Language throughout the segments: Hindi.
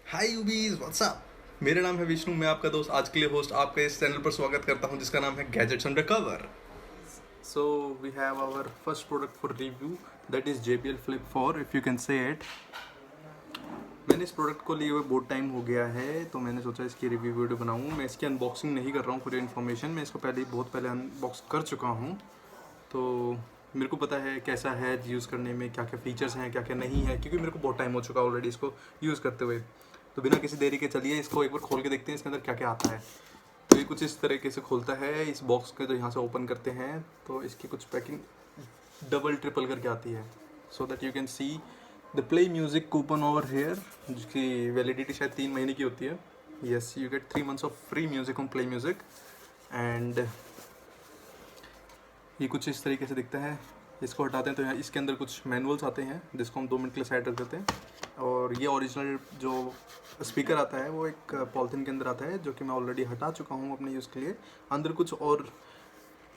हाय यूबीज व्हाट्सअप। मेरा नाम है विष्णु, मैं आपका दोस्त, आज के लिए होस्ट आपका इस चैनल पर स्वागत करता हूं जिसका नाम है gadgets undercover. So we have our first product for review, that is JBL Flip 4 if you can say it. मैंने इस प्रोडक्ट को लिए हुए बहुत टाइम हो गया है, तो मैंने सोचा इसकी रिव्यू वीडियो बनाऊं। मैं इसकी अनबॉक्सिंग नहीं कर रहा हूं फॉर योर इन्फॉर्मेशन, मैं इसको बहुत पहले अनबॉक्स कर चुका हूं, तो मेरे को पता है कैसा है यूज़ करने में, क्या क्या फीचर्स हैं क्या क्या नहीं है, क्योंकि मेरे को बहुत टाइम हो चुका ऑलरेडी इसको यूज़ करते हुए। तो बिना किसी देरी के चलिए इसको एक बार खोल के देखते हैं इसके अंदर क्या क्या आता है। तो ये कुछ इस तरीके से खुलता है इस बॉक्स के, तो यहाँ से ओपन करते हैं तो इसकी कुछ पैकिंग डबल ट्रिपल करके आती है, so that you can see the play music coupon over here, जिसकी वैलिडिटी शायद 3 महीने की होती है। Yes, you get 3 months of free music on play music. And ये कुछ इस तरीके से दिखता है। इसको हटाते हैं तो यहाँ इसके अंदर कुछ मैनुअल्स आते हैं जिसको हम 2 मिनट के लिए साइड रख देते हैं। और ये ओरिजिनल जो स्पीकर आता है वो एक पॉलिथीन के अंदर आता है, जो कि मैं ऑलरेडी हटा चुका हूँ अपने यूज़ के लिए। अंदर कुछ और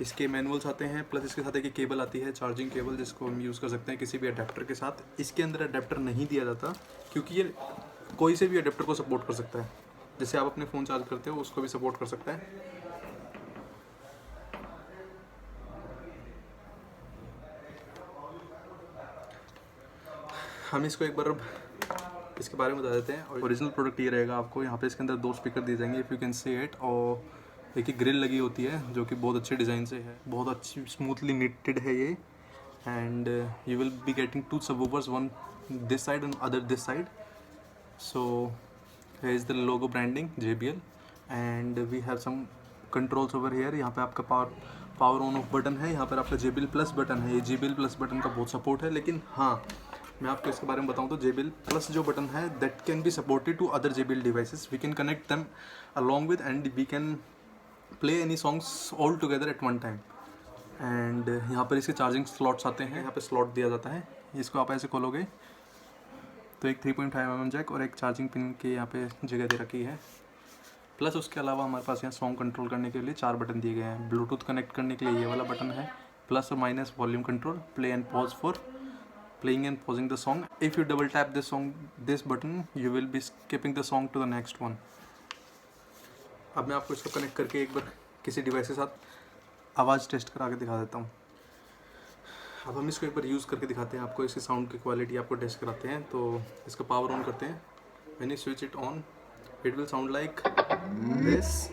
इसके मैनुअल्स आते हैं, प्लस इसके साथ एक केबल आती है, चार्जिंग केबल, जिसको हम यूज़ कर सकते हैं किसी भी अडेप्टर के साथ। इसके अंदर अडेप्टर नहीं दिया जाता क्योंकि ये कोई से भी अडेप्टर को सपोर्ट कर सकता है। जैसे आप अपने फ़ोन चार्ज करते हो उसको भी सपोर्ट कर सकता है। हम इसको एक बार अब इसके बारे में बता देते हैं। और ओरिजिनल प्रोडक्ट ये रहेगा। आपको यहाँ पे इसके अंदर 2 स्पीकर दिए जाएंगे, if you can see it. और एक ग्रिल लगी होती है जो कि बहुत अच्छे डिज़ाइन से है, बहुत अच्छी स्मूथली निटेड है ये। And you will be getting 2 subwoofers, one this side and other this side. So here is the logo branding JBL and we have some controls over here। यहाँ पे आपका पावर ऑन ऑफ बटन है, यहाँ पर आपका JBL प्लस बटन है। ये JBL प्लस बटन का बहुत सपोर्ट है, लेकिन हाँ मैं आपको इसके बारे में बताऊँ तो JBL प्लस जो बटन है that can be supported to other JBL devices. We can connect them along with and we can play any songs all together at one time. And यहाँ पर इसके चार्जिंग स्लॉट्स आते हैं, यहाँ पर स्लॉट दिया जाता है। इसको आप ऐसे खोलोगे तो एक 3.5mm जैक और एक चार्जिंग पिन की यहाँ पे जगह दे रखी है। प्लस उसके अलावा हमारे पास यहाँ सॉन्ग कंट्रोल करने के लिए 4 बटन दिए गए हैं। ब्लूटूथ कनेक्ट करने के लिए ये वाला बटन है, प्लस और minus volume control, play and pause for playing and pausing the song. If you double tap this button you will be skipping the song to the next one. अब मैं आपको इसको कनेक्ट करके एक बार किसी डिवाइस के साथ आवाज़ टेस्ट करा के दिखा देता हूँ। अब हम इसको एक बार यूज़ करके दिखाते हैं आपको, इसकी साउंड की क्वालिटी आपको टेस्ट कराते हैं। तो इसका पावर ऑन करते हैं। When you switch it on it will sound like this.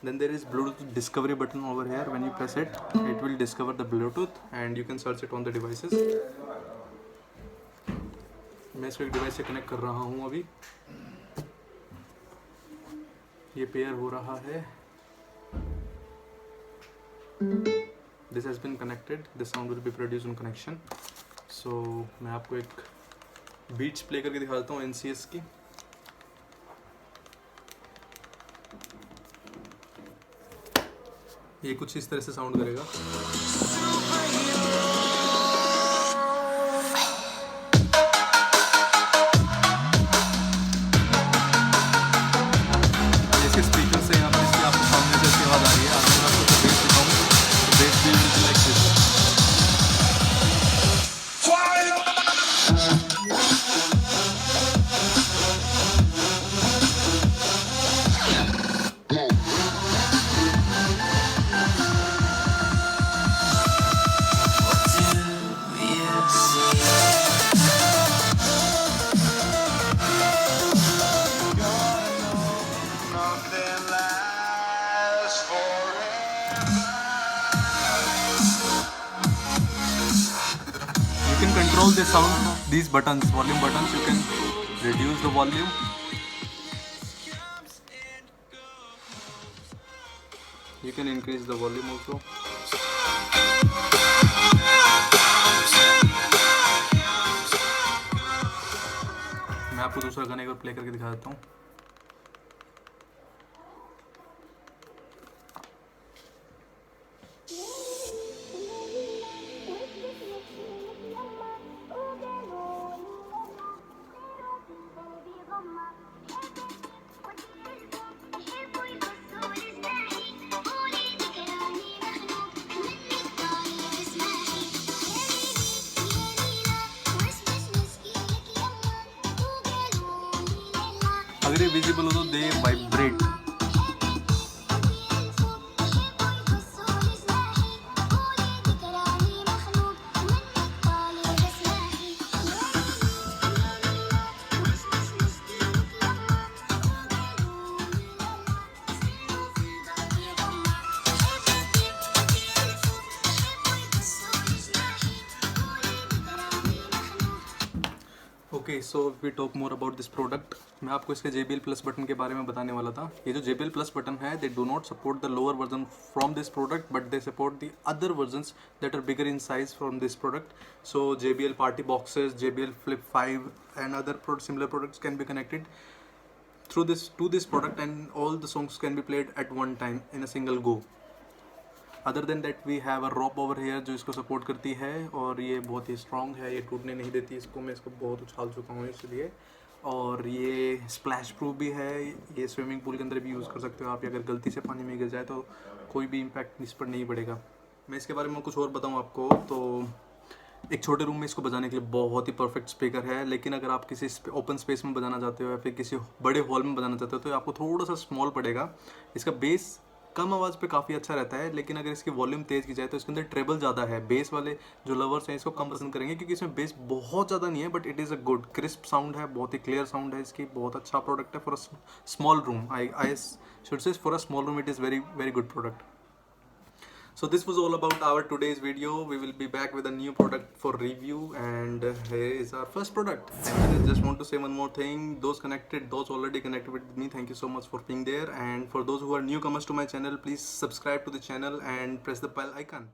Then there is Bluetooth discovery button over here. When you press it will discover the Bluetooth and you can search it on the devices. मैं इसको एक डिवाइस से कनेक्ट कर रहा हूँ अभी। ये पेयर हो रहा है। This has been connected. The sound will be produced on connection. So मैं आपको एक बीट्स प्ले करके दिखा देता हूँ NCS की। ये कुछ इस तरह से साउंड करेगा। इसके स्पीकर से यहाँ पर इसकी आपको सामने से इसकी आवाज़ आ रही है। आप मैं आपको बेस दिखाऊँ, बेस भी like this. You can control the sound, these buttons, volume buttons, you can reduce the volume. You can increase the volume also. मैं आपको दूसरा गाने को प्ले करके दिखा देता हूँ। अगर ये विजिबल हो तो दे vibrate. Okay, so we talk more about this product. मैं आपको इसके JBL प्लस बटन के बारे में बताने वाला था। ये जो JBL प्लस बटन है, they do not support the lower version from this product, but they support the other versions that are bigger in size from this product. So JBL party boxes, JBL Flip 5 and other similar products can be connected through this to this product, and all the songs can be played at one time in a single go. Other than that we have a rope over here जो इसको सपोर्ट करती है, और ये बहुत ही स्ट्रॉन्ग है, ये टूटने नहीं देती इसको। मैं इसको बहुत उछाल चुका हूँ इसलिए। और ये स्प्लैश प्रूफ भी है, ये स्विमिंग पूल के अंदर भी यूज़ कर सकते हो आप। अगर गलती से पानी में गिर जाए तो कोई भी इम्पैक्ट इस पर नहीं पड़ेगा। मैं इसके बारे में कुछ और बताऊँ आपको तो एक छोटे रूम में इसको बजाने के लिए बहुत ही परफेक्ट स्पीकर है, लेकिन अगर आप किसी ओपन स्पेस में बजाना चाहते हो या फिर किसी बड़े हॉल में बजाना चाहते हो तो आपको थोड़ा सा स्मॉल पड़ेगा। इसका बेस कम आवाज़ पे काफ़ी अच्छा रहता है, लेकिन अगर इसकी वॉल्यूम तेज़ की जाए तो इसके अंदर ट्रेबल ज़्यादा है। बेस वाले जो लवर्स हैं इसको कम पसंद करेंगे क्योंकि इसमें बेस बहुत ज़्यादा नहीं है, but it is a good crisp sound है, बहुत ही क्लियर साउंड है इसकी। बहुत अच्छा प्रोडक्ट है for a small room. I should say for a small room it is very very good product. So this was all about our today's video. We will be back with a new product for review, and here is our first product. And I just want to say one more thing. Those already connected with me, thank you so much for being there. And for those who are newcomers to my channel, please subscribe to the channel and press the bell icon.